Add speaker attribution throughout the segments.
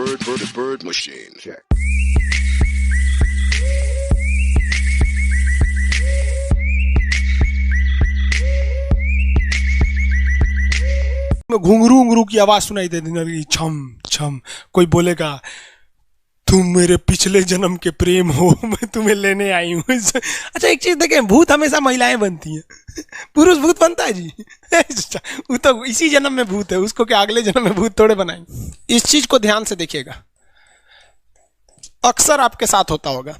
Speaker 1: bird machine. Check.
Speaker 2: घुंघरू घुंघरू की आवाज सुनाई देती लगी, छम छम। कोई बोलेगा तुम मेरे पिछले जन्म के प्रेम हो, मैं तुम्हें लेने आई हूँ। अच्छा एक चीज देखें, भूत हमेशा महिलाएं बनती हैं, पुरुष भूत बनता है जी। वो तो इसी जन्म में भूत है, उसको क्या अगले जन्म में भूत थोड़े बनाएंगे। इस चीज को ध्यान से देखिएगा, अक्सर आपके साथ होता होगा।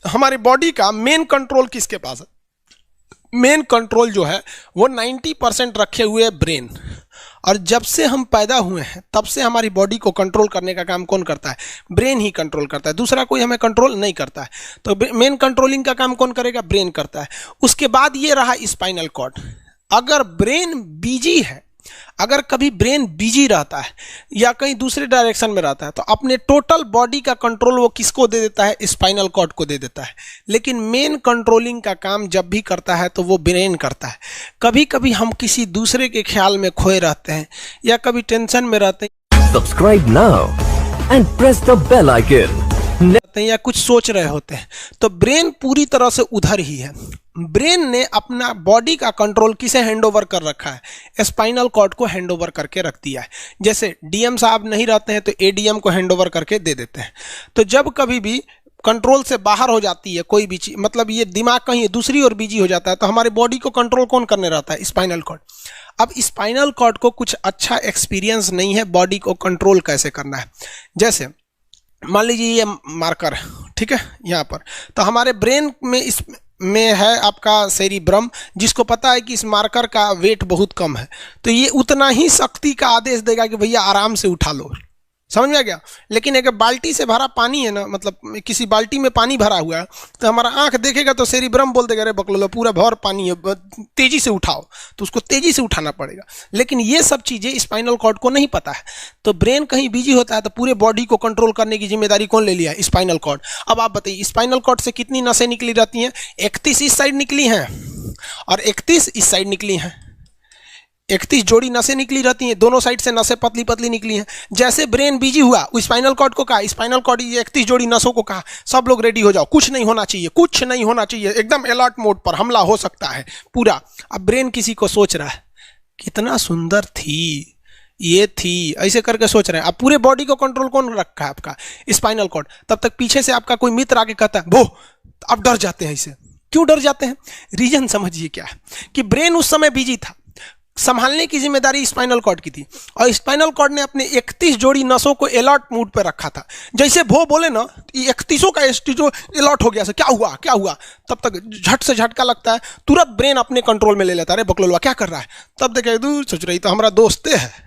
Speaker 2: हमारी बॉडी का मेन कंट्रोल किसके पास है? मेन कंट्रोल जो है वो 90% रखे हुए ब्रेन। और जब से हम पैदा हुए हैं तब से हमारी बॉडी को कंट्रोल करने का काम कौन करता है? ब्रेन ही कंट्रोल करता है, दूसरा कोई हमें कंट्रोल नहीं करता है। तो मेन कंट्रोलिंग का काम कौन करेगा? ब्रेन करता है। उसके बाद ये रहा स्पाइनल कॉर्ड। अगर ब्रेन बिजी है, अगर कभी ब्रेन बिजी रहता है या कहीं दूसरे डायरेक्शन में रहता है, तो अपने टोटल बॉडी का कंट्रोल वो किसको दे देता है? स्पाइनल कॉर्ड को दे देता है। लेकिन मेन कंट्रोलिंग का काम जब भी करता है तो वो ब्रेन करता है। कभी कभी हम किसी दूसरे के ख्याल में खोए रहते हैं या कभी टेंशन में रहते हैं,
Speaker 3: subscribe now and press the bell icon,
Speaker 2: या कुछ सोच रहे होते हैं, तो ब्रेन पूरी तरह से उधर ही है। ब्रेन ने अपना बॉडी का कंट्रोल किसे हैंडओवर कर रखा है? स्पाइनल कॉर्ड को हैंडओवर करके रख दिया है। जैसे डीएम साहब नहीं रहते हैं तो एडीएम को हैंडओवर करके दे देते हैं। तो जब कभी भी कंट्रोल से बाहर हो जाती है कोई भी चीज, मतलब ये दिमाग कहीं दूसरी ओर बिजी हो जाता है, तो हमारी बॉडी को कंट्रोल कौन करने रहता है? Spinal cord. अब स्पाइनल कॉर्ड को कुछ अच्छा एक्सपीरियंस नहीं है बॉडी को कंट्रोल कैसे करना है। जैसे मान लीजिए ये मार्कर है, ठीक है, यहाँ पर, तो हमारे ब्रेन में इस में है आपका सेरिब्रम, जिसको पता है कि इस मार्कर का वेट बहुत कम है, तो ये उतना ही शक्ति का आदेश देगा कि भैया आराम से उठा लो। समझ में आ गया? लेकिन एक बाल्टी से भरा पानी है ना, मतलब किसी बाल्टी में पानी भरा हुआ है, तो हमारा आंख देखेगा तो सेरिब्रम बोल देगा अरे बकलो पूरा भर पानी है, तेजी से उठाओ, तो उसको तेजी से उठाना पड़ेगा। लेकिन ये सब चीजें स्पाइनल कॉर्ड को नहीं पता है, तो ब्रेन कहीं बिजी होता है तो पूरे बॉडी को कंट्रोल करने की जिम्मेदारी कौन ले लिया है? Spinal cord. अब आप बताइए स्पाइनल कॉर्ड से कितनी नसें निकली रहती हैं? 31 इस साइड निकली हैं और 31 इस साइड निकली हैं। 31 जोड़ी नसें निकली रहती हैं, दोनों साइड से नसें पतली पतली निकली हैं। जैसे ब्रेन बिजी हुआ, वो स्पाइनल कॉर्ड को कहा, स्पाइनल कॉर्ड 31 जोड़ी नसों को कहा सब लोग रेडी हो जाओ, कुछ नहीं होना चाहिए, कुछ नहीं होना चाहिए, एकदम अलर्ट मोड पर, हमला हो सकता है पूरा। अब ब्रेन किसी को सोच रहा है कितना सुंदर थी ये थी, ऐसे करके सोच रहे हैं। अब पूरे बॉडी को कंट्रोल कौन रखा है? आपका स्पाइनल कॉर्ड। तब तक पीछे से आपका कोई मित्र आके कहता है वो, अब डर जाते हैं। इसे क्यों डर जाते हैं? रीजन समझिए क्या है कि ब्रेन उस समय बिजी था, संभालने की जिम्मेदारी स्पाइनल कॉर्ड की थी, और स्पाइनल कॉर्ड ने अपने 31 जोड़ी नसों को अलर्ट मूड पर रखा था। जैसे वो बोले ना, 31 का जो अलर्ट हो गया, से क्या हुआ क्या हुआ, तब तक झट से झटका लगता है, तुरंत ब्रेन अपने कंट्रोल में ले लेता है, अरे बकलोलवा क्या कर रहा है। तब देखे दूर सोच रही तो हमारा दोस्त है।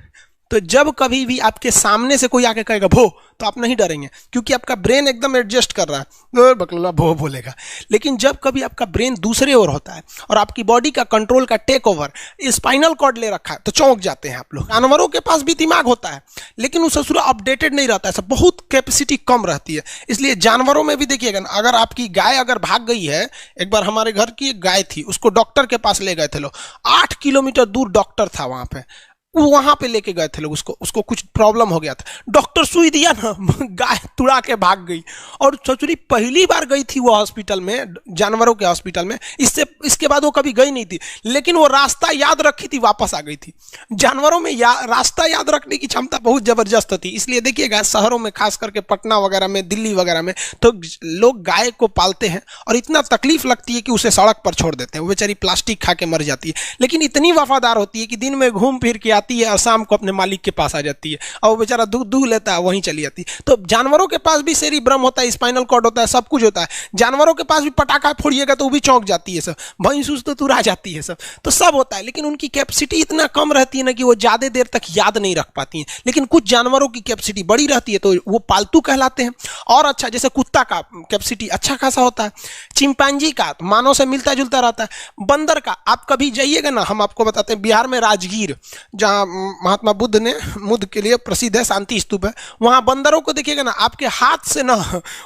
Speaker 2: तो जब कभी भी आपके सामने से कोई आके कहेगा भो, तो आप नहीं डरेंगे, क्योंकि आपका ब्रेन एकदम एडजस्ट कर रहा है, बकलोला भो बोलेगा। लेकिन जब कभी आपका ब्रेन दूसरे ओर होता है और आपकी बॉडी का कंट्रोल का टेक ओवर स्पाइनल कॉर्ड ले रखा है, तो चौंक जाते हैं आप लोग। जानवरों के पास भी दिमाग होता है, लेकिन वो ससुरा अपडेटेड नहीं रहता है, सब बहुत कैपेसिटी कम रहती है। इसलिए जानवरों में भी देखिएगा ना, अगर आपकी गाय अगर भाग गई है, एक बार हमारे घर की एक गाय थी, उसको डॉक्टर के पास ले गए थे लोग, 8 किलोमीटर दूर डॉक्टर था वहां पे लेके गए थे लोग, उसको कुछ प्रॉब्लम हो गया था, डॉक्टर सुई दिया ना, गाय तुड़ा के भाग गई। और ससुरी पहली बार गई थी वो हॉस्पिटल में, जानवरों के हॉस्पिटल में, इसके बाद वो कभी गई नहीं थी, लेकिन वो रास्ता याद रखी थी, वापस आ गई थी। जानवरों में रास्ता याद रखने की क्षमता बहुत जबरदस्त थी। इसलिए देखिएगा शहरों में, खास करके पटना वगैरह में, दिल्ली वगैरह में, तो लोग गाय को पालते हैं और इतना तकलीफ लगती है कि उसे सड़क पर छोड़ देते हैं, वो बेचारी प्लास्टिक खा के मर जाती है, लेकिन इतनी वफादार होती है कि दिन में घूम फिर के आती है और शाम को अपने मालिक के पास आ जाती है, और वो बेचारा दूध लेता है, वहीं चली जाती है। तो जानवरों के पास भी सेरिब्रम होता है, स्पाइनल कॉर्ड होता है, सब कुछ होता है। जानवरों के पास भी पटाखा फोड़िएगा तो वो भी चौंक जाती है सब, भैंस तो तुरा जाती है सब, तो सब होता है। लेकिन उनकी कैपेसिटी इतना कम रहती है ना कि वो ज्यादा देर तक याद नहीं रख पाती हैं। लेकिन कुछ जानवरों की कैपेसिटी बड़ी रहती है, तो वो पालतू कहलाते हैं। और अच्छा, जैसे कुत्ता का कैपेसिटी अच्छा खासा होता है, चिंपांजी का मानव से मिलता जुलता रहता है, बंदर का आप कभी जाइएगा ना, हम आपको बताते हैं, बिहार में राजगीर, जहाँ महात्मा बुद्ध के लिए प्रसिद्ध है, शांति स्तूप है, वहां बंदरों को देखिएगा ना, आपके हाथ से ना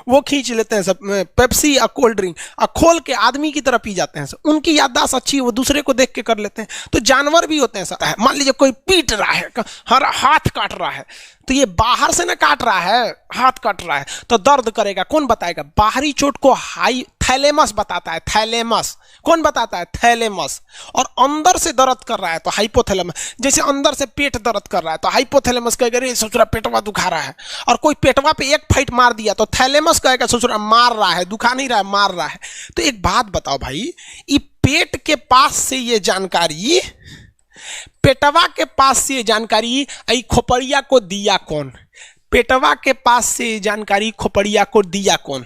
Speaker 2: वो खींच लेते हैं सब, पेप्सी या कोल्ड ड्रिंक खोल के आदमी की तरह पी जाते हैं सब। उनकी याददाश्त अच्छी है, वो दूसरे को देख के कर लेते हैं। तो जानवर भी होते हैं सब। मान लीजिए कोई पीट रहा है, हर हाथ काट रहा है, तो ये बाहर से ना काट रहा है, हाथ कट रहा है तो दर्द करेगा। कौन बताएगा? बाहरी चोट को हाई थैलेमस बताता है। थैलेमस कौन बताता है? थैलेमस। और अंदर से दर्द कर रहा है तो हाइपोथैलेमस। जैसे अंदर से पेट दर्द कर रहा है तो हाइपोथैलेमस कहेगा रे ससुरा पेटवा दुखा रहा है। और कोई पेटवा पे एक फाइट मार दिया तो थैलेमस कहेगा ससुरा मार रहा है, दुखा नहीं रहा है, मार रहा है। तो एक बात बताओ भाई, ये पेट के पास से ये जानकारी, पेटवा के पास से ये जानकारी आई खोपड़िया को दिया कौन? पेटवा के पास से जानकारी खोपड़िया को दिया कौन?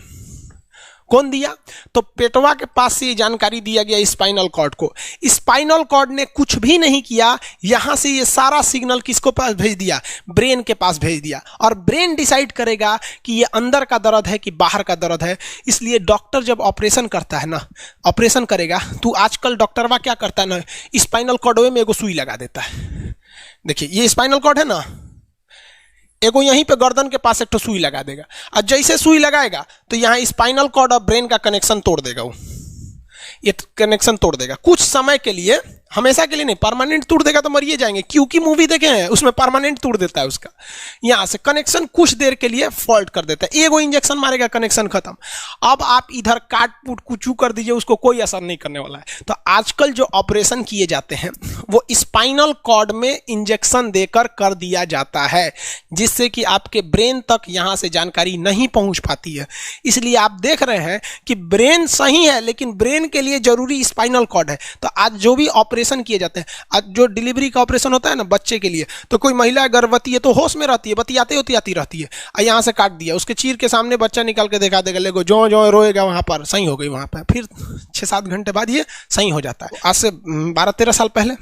Speaker 2: कौन दिया? तो पेटवा के पास से ये जानकारी दिया गया स्पाइनल कॉर्ड को। स्पाइनल कॉर्ड ने कुछ भी नहीं किया, यहां से ये सारा सिग्नल किसको पास भेज दिया? ब्रेन के पास भेज दिया। और ब्रेन डिसाइड करेगा कि ये अंदर का दर्द है कि बाहर का दर्द है। इसलिए डॉक्टर जब ऑपरेशन करता है ना, ऑपरेशन करेगा तो आजकल डॉक्टरवा क्या करता है ना, स्पाइनल कॉर्ड में एगो सुई लगा देता है। देखिए ये स्पाइनल कॉर्ड है ना, एगो यहीं पे गर्दन के पास एक तो सुई लगा देगा। और जैसे सुई लगाएगा तो यहाँ स्पाइनल कॉर्ड और ब्रेन का कनेक्शन तोड़ देगा। वो ये कनेक्शन तोड़ देगा कुछ समय के लिए, हमेशा के लिए नहीं। परमानेंट तोड़ देगा तो मरिए जाएंगे। क्योंकि मूवी देखे हैं उसमें परमानेंट तोड़ देता है उसका। यहां से कनेक्शन कुछ देर के लिए फॉल्ट कर देता है, एगो इंजेक्शन मारेगा कनेक्शन खत्म। अब आप इधर काट पुट कुचू कर दीजिए, उसको कोई असर नहीं करने वाला है। तो आजकल जो ऑपरेशन किए जाते हैं वो स्पाइनल कॉर्ड में इंजेक्शन देकर कर दिया जाता है, जिससे कि आपके ब्रेन तक यहां से जानकारी नहीं पहुंच पाती है। इसलिए आप देख रहे हैं कि ब्रेन सही है लेकिन ब्रेन के लिए जरूरी स्पाइनल कॉर्ड है। तो आज जो भी ऑपरेशन किए जाते हैं, आज जो डिलीवरी का ऑपरेशन होता है ना बच्चे के लिए, तो कोई महिला गर्भवती है तो होश में रहती है, बतियाते होती आती रहती है, यहाँ से काट दिया, उसके चीर के सामने बच्चा निकाल के दिखा देगा, लेगो जो जो रोएगा वहां पर सही हो गई, वहां पर फिर 6-7 घंटे बाद ये सही हो जाता है। आज से 12-13 साल पहले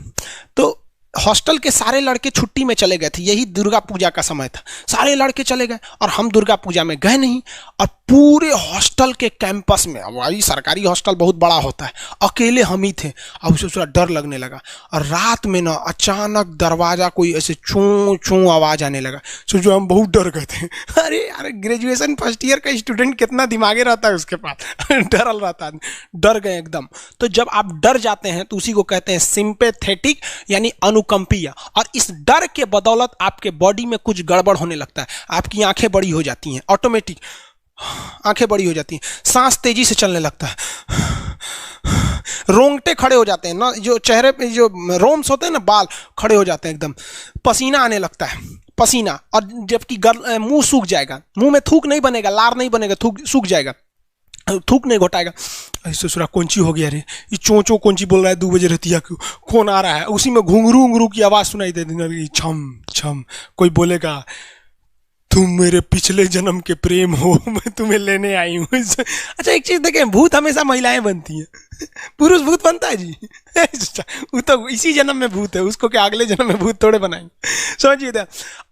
Speaker 2: तो हॉस्टल के सारे लड़के छुट्टी में चले गए थे, यही दुर्गा पूजा का समय था। सारे लड़के चले गए और हम दुर्गा पूजा में गए नहीं। और पूरे हॉस्टल के कैंपस में, अब वही सरकारी हॉस्टल बहुत बड़ा होता है, अकेले हम ही थे। अब उसे थोड़ा डर लगने लगा। और रात में ना अचानक दरवाजा कोई ऐसे चूं चूं आवाज आने लगा। सोचो हम बहुत डर गए थे। अरे यार ग्रेजुएशन फर्स्ट ईयर का स्टूडेंट कितना दिमागे रहता है उसके पास, डरल रहता है, डर गए एकदम। तो जब आप डर जाते हैं तो उसी को कहते हैं सिंपैथेटिक यानी अनुकंपीय। और इस डर के बदौलत आपके बॉडी में कुछ गड़बड़ होने लगता है। आपकी आंखें बड़ी हो जाती हैं, ऑटोमेटिक आंखें बड़ी हो जाती हैं, सांस तेजी से चलने लगता है, रोंगटे खड़े हो जाते हैं ना, जो चेहरे पे जो रोम्स होते हैं ना, बाल खड़े हो जाते हैं एकदम, पसीना आने लगता है, पसीना। और जबकि मुंह सूख जाएगा, मुंह में थूक नहीं बनेगा, लार नहीं बनेगा, सूख जाएगा, थूक नहीं घोटाएगा। ऐसे सुरा कौन ची हो गया रे, ये चोंचो कौन ची बोल रहा है 2 बजे रहती है, कौन आ रहा है? उसी में घुंघरू उंगरू की आवाज सुनाई दे देगी, छम छम। कोई बोलेगा तुम मेरे पिछले जन्म के प्रेम हो, मैं तुम्हें लेने आई हूँ। अच्छा एक चीज देखें, भूत हमेशा महिलाएं बनती हैं, पुरुष भूत बनता है जी? वो तो इसी जन्म में भूत है, उसको क्या अगले जन्म में भूत थोड़े बनाएंगे? समझिए।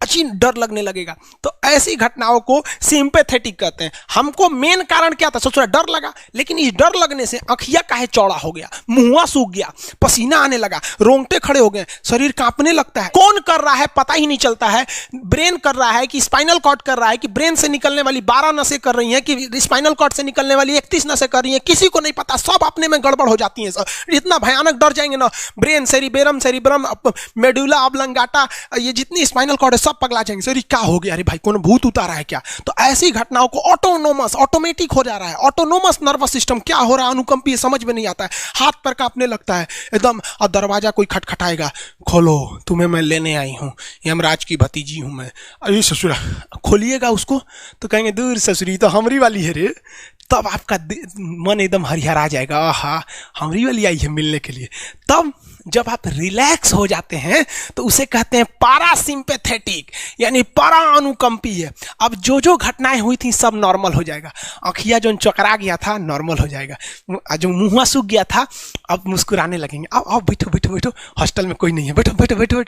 Speaker 2: अच्छी डर लगने लगेगा। तो ऐसी घटनाओं को सिंपैथेटिक कहते हैं। हमको मेन कारण क्या था? सोचो डर लगा, लेकिन इस डर लगने से अखिया काहे चौड़ा हो गया, मुंह सूख गया, पसीना आने लगा, रोंगटे खड़े हो गए, शरीर कांपने लगता है। कौन कर रहा है पता ही नहीं चलता है। ब्रेन कर रहा है कि स्पाइनल कॉर्ड कर रहा है कि ब्रेन से निकलने वाली 12 नसें कर रही हैं कि स्पाइनल कॉर्ड से निकलने वाली 31 नसें कर रही हैं, किसी को नहीं पता। सब अपने में गड़बड़ हो जाती हैं। इतना भयानक डर जाएंगे ना, ब्रेन, सेरिबेरम, मेडुला ऑब्लंगाटा, ये जितनी स्पाइनल कॉर्ड है सब पगला जाएंगे। सर क्या हो गया? अरे भाई कौन भूत उतारा है क्या? तो ऐसी घटनाओं को ऑटोमेटिक हो जा रहा है। ऑटोनोमस नर्वस सिस्टम क्या हो रहा है, अनुकंपी, समझ में नहीं आता है। हाथ पर कांपने लगता है एकदम। और दरवाजा कोई खटखटाएगा, खोलो तुम्हें मैं लेने आई हूँ, यमराज की भतीजी हूँ मैं। अरे ससुरा, खोलिएगा उसको तो कहेंगे दूर ससुरी तो हमरी वाली है रे। तब आपका मन एकदम हरिहरा जाएगा, आहा हमरी वाली आई है मिलने के लिए। तब जब आप रिलैक्स हो जाते हैं तो उसे कहते हैं पारासिम्पैथेटिक यानी परा अनुकंपी है। अब जो जो घटनाएं हुई थी सब नॉर्मल हो जाएगा। अखिया जो चकरा गया था नॉर्मल हो जाएगा, जो मुंह सूख गया था अब मुस्कुराने लगेंगे। अब बैठो बैठो बैठो, हॉस्टल में कोई नहीं है, बैठो बैठो बैठो।